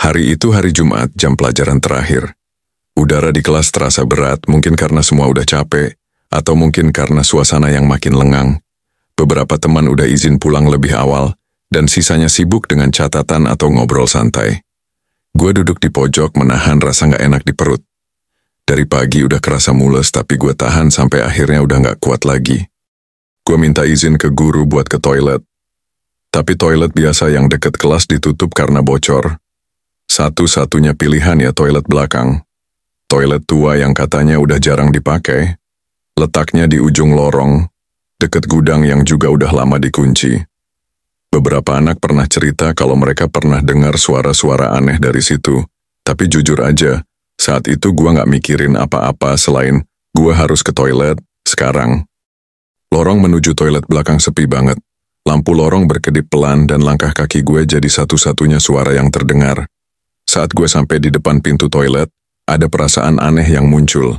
Hari itu hari Jumat, jam pelajaran terakhir. Udara di kelas terasa berat, mungkin karena semua udah capek, atau mungkin karena suasana yang makin lengang. Beberapa teman udah izin pulang lebih awal, dan sisanya sibuk dengan catatan atau ngobrol santai. Gue duduk di pojok menahan rasa gak enak di perut. Dari pagi udah kerasa mules, tapi gue tahan sampai akhirnya udah gak kuat lagi. Gue minta izin ke guru buat ke toilet. Tapi toilet biasa yang deket kelas ditutup karena bocor. Satu-satunya pilihan ya toilet belakang. Toilet tua yang katanya udah jarang dipakai. Letaknya di ujung lorong, deket gudang yang juga udah lama dikunci. Beberapa anak pernah cerita kalau mereka pernah dengar suara-suara aneh dari situ. Tapi jujur aja, saat itu gua gak mikirin apa-apa selain gua harus ke toilet sekarang. Lorong menuju toilet belakang sepi banget. Lampu lorong berkedip pelan dan langkah kaki gue jadi satu-satunya suara yang terdengar. Saat gue sampai di depan pintu toilet, ada perasaan aneh yang muncul.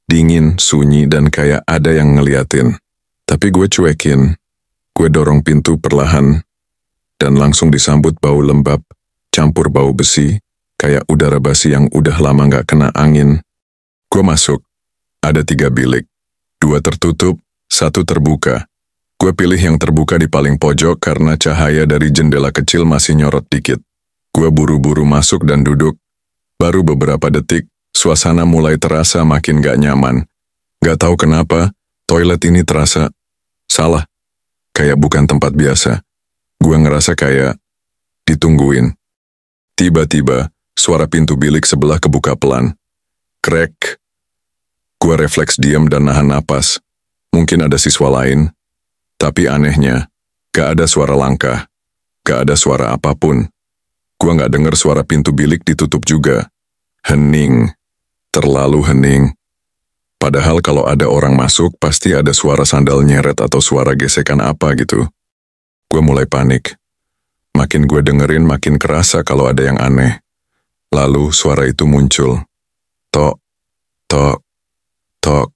Dingin, sunyi, dan kayak ada yang ngeliatin. Tapi gue cuekin. Gue dorong pintu perlahan, dan langsung disambut bau lembab, campur bau besi, kayak udara basi yang udah lama gak kena angin. Gue masuk. Ada 3 bilik. 2 tertutup, 1 terbuka. Gue pilih yang terbuka di paling pojok karena cahaya dari jendela kecil masih nyorot dikit. Gue buru-buru masuk dan duduk. Baru beberapa detik, suasana mulai terasa makin gak nyaman. Gak tahu kenapa, toilet ini terasa salah. Kayak bukan tempat biasa. Gue ngerasa kayak ditungguin. Tiba-tiba, suara pintu bilik sebelah kebuka pelan. Krek. Gue refleks diam dan nahan napas. Mungkin ada siswa lain. Tapi anehnya, gak ada suara langkah. Gak ada suara apapun. Gua gak dengar suara pintu bilik ditutup juga. Hening. Terlalu hening. Padahal kalau ada orang masuk, pasti ada suara sandal nyeret atau suara gesekan apa gitu. Gua mulai panik. Makin gue dengerin, makin kerasa kalau ada yang aneh. Lalu suara itu muncul. Tok, tok, tok.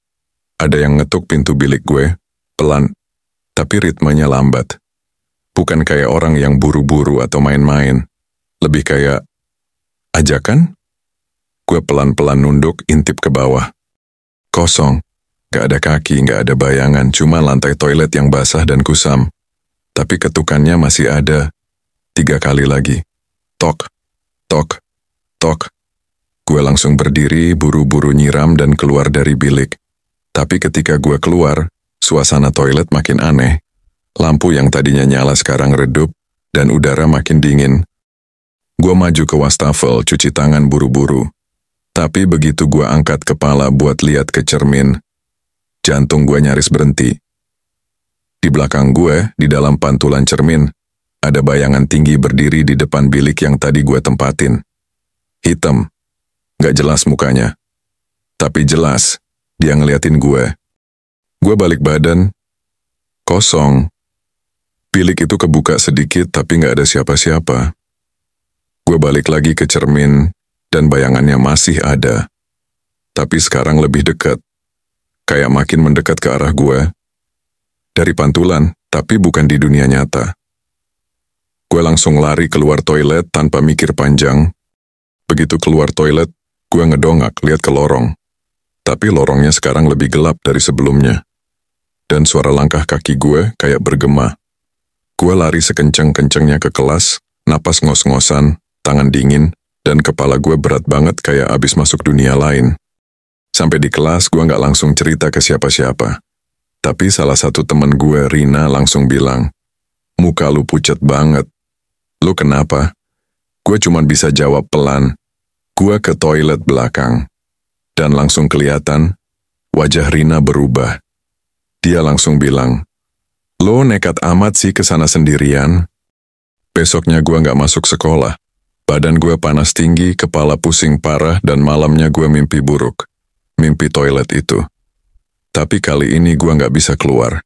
Ada yang ngetuk pintu bilik gue, pelan. Tapi ritmenya lambat. Bukan kayak orang yang buru-buru atau main-main. Lebih kayak ajakan? Gue pelan-pelan nunduk, intip ke bawah. Kosong. Gak ada kaki, gak ada bayangan, cuma lantai toilet yang basah dan kusam. Tapi ketukannya masih ada. 3 kali lagi. Tok, tok, tok. Gue langsung berdiri, buru-buru nyiram dan keluar dari bilik. Tapi ketika gue keluar, suasana toilet makin aneh. Lampu yang tadinya nyala sekarang redup, dan udara makin dingin. Gue maju ke wastafel, cuci tangan buru-buru. Tapi begitu gue angkat kepala buat lihat ke cermin, jantung gue nyaris berhenti. Di belakang gue, di dalam pantulan cermin, ada bayangan tinggi berdiri di depan bilik yang tadi gue tempatin. Hitam, gak jelas mukanya. Tapi jelas, dia ngeliatin gue. Gue balik badan, kosong. Bilik itu kebuka sedikit tapi gak ada siapa-siapa. Gue balik lagi ke cermin, dan bayangannya masih ada. Tapi sekarang lebih dekat. Kayak makin mendekat ke arah gue. Dari pantulan, tapi bukan di dunia nyata. Gue langsung lari keluar toilet tanpa mikir panjang. Begitu keluar toilet, gue ngedongak lihat ke lorong. Tapi lorongnya sekarang lebih gelap dari sebelumnya. Dan suara langkah kaki gue kayak bergema. Gue lari sekencang-kencangnya ke kelas, napas ngos-ngosan, tangan dingin, dan kepala gue berat banget kayak abis masuk dunia lain. Sampai di kelas gue gak langsung cerita ke siapa-siapa. Tapi salah satu temen gue, Rina, langsung bilang, "Muka lu pucet banget. Lu kenapa?" Gue cuma bisa jawab pelan, "Gue ke toilet belakang." Dan langsung kelihatan, wajah Rina berubah. Dia langsung bilang, "Lo nekat amat sih kesana sendirian." Besoknya gue gak masuk sekolah. Badan gue panas tinggi, kepala pusing parah, dan malamnya gue mimpi buruk. Mimpi toilet itu. Tapi kali ini gue gak bisa keluar.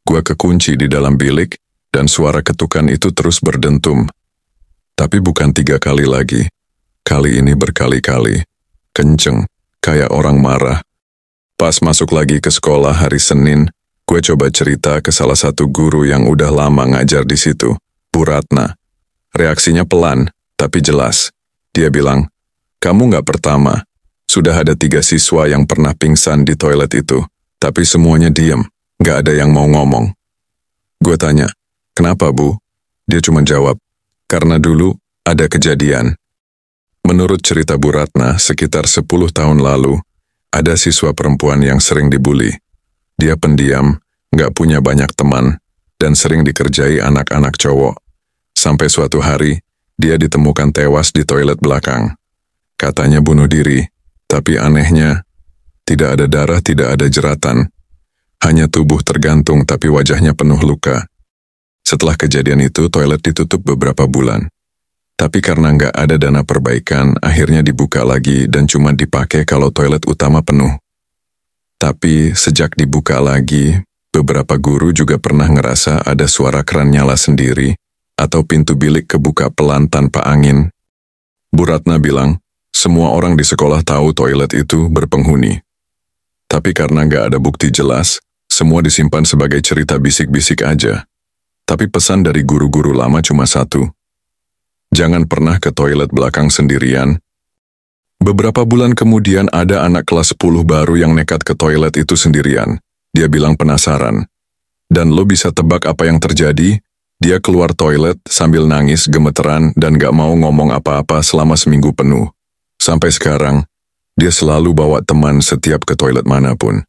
Gue kekunci di dalam bilik, dan suara ketukan itu terus berdentum. Tapi bukan 3 kali lagi. Kali ini berkali-kali. Kenceng, kayak orang marah. Pas masuk lagi ke sekolah hari Senin, gue coba cerita ke salah satu guru yang udah lama ngajar di situ, Bu Ratna. Reaksinya pelan, tapi jelas. Dia bilang, "Kamu nggak pertama. Sudah ada 3 siswa yang pernah pingsan di toilet itu, tapi semuanya diam, nggak ada yang mau ngomong." Gue tanya, "Kenapa, Bu?" Dia cuma jawab, "Karena dulu ada kejadian." Menurut cerita Bu Ratna, sekitar 10 tahun lalu, ada siswa perempuan yang sering dibully. Dia pendiam, nggak punya banyak teman, dan sering dikerjai anak-anak cowok. Sampai suatu hari, dia ditemukan tewas di toilet belakang. Katanya bunuh diri, tapi anehnya, tidak ada darah, tidak ada jeratan. Hanya tubuh tergantung tapi wajahnya penuh luka. Setelah kejadian itu, toilet ditutup beberapa bulan. Tapi karena nggak ada dana perbaikan, akhirnya dibuka lagi dan cuma dipakai kalau toilet utama penuh. Tapi sejak dibuka lagi, beberapa guru juga pernah ngerasa ada suara keran nyala sendiri atau pintu bilik kebuka pelan tanpa angin. Bu Ratna bilang, semua orang di sekolah tahu toilet itu berpenghuni. Tapi karena nggak ada bukti jelas, semua disimpan sebagai cerita bisik-bisik aja. Tapi pesan dari guru-guru lama cuma satu. Jangan pernah ke toilet belakang sendirian. Beberapa bulan kemudian ada anak kelas 10 baru yang nekat ke toilet itu sendirian. Dia bilang penasaran. Dan lo bisa tebak apa yang terjadi? Dia keluar toilet sambil nangis gemeteran dan gak mau ngomong apa-apa selama seminggu penuh. Sampai sekarang, dia selalu bawa teman setiap ke toilet manapun.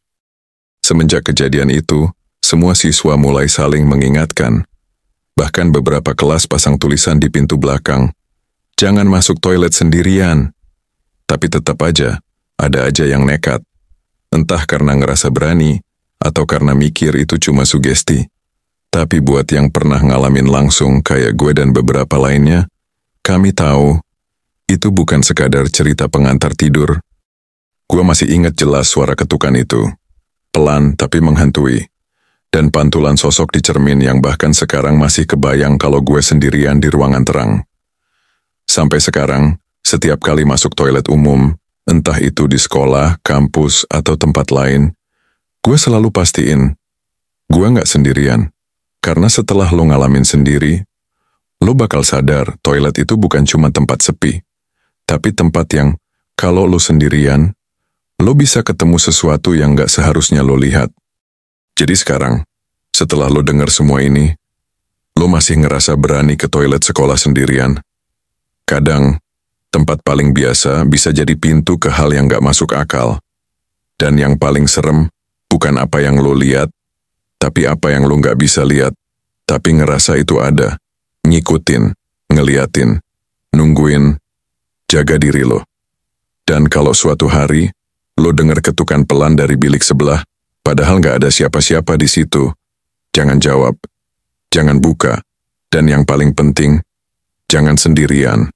Semenjak kejadian itu, semua siswa mulai saling mengingatkan. Bahkan beberapa kelas pasang tulisan di pintu belakang, "Jangan masuk toilet sendirian." Tapi tetap aja, ada aja yang nekat. Entah karena ngerasa berani, atau karena mikir itu cuma sugesti. Tapi buat yang pernah ngalamin langsung kayak gue dan beberapa lainnya, kami tahu, itu bukan sekadar cerita pengantar tidur. Gue masih ingat jelas suara ketukan itu. Pelan tapi menghantui. Dan pantulan sosok di cermin yang bahkan sekarang masih kebayang kalau gue sendirian di ruangan terang. Sampai sekarang, setiap kali masuk toilet umum, entah itu di sekolah, kampus, atau tempat lain, gue selalu pastiin, gue nggak sendirian. Karena setelah lo ngalamin sendiri, lo bakal sadar toilet itu bukan cuma tempat sepi, tapi tempat yang, kalau lo sendirian, lo bisa ketemu sesuatu yang nggak seharusnya lo lihat. Jadi sekarang, setelah lo dengar semua ini, lo masih ngerasa berani ke toilet sekolah sendirian? Kadang, tempat paling biasa bisa jadi pintu ke hal yang gak masuk akal. Dan yang paling serem, bukan apa yang lo lihat, tapi apa yang lo gak bisa lihat, tapi ngerasa itu ada, ngikutin, ngeliatin, nungguin, jaga diri lo. Dan kalau suatu hari, lo dengar ketukan pelan dari bilik sebelah, padahal gak ada siapa-siapa di situ, jangan jawab, jangan buka, dan yang paling penting, jangan sendirian.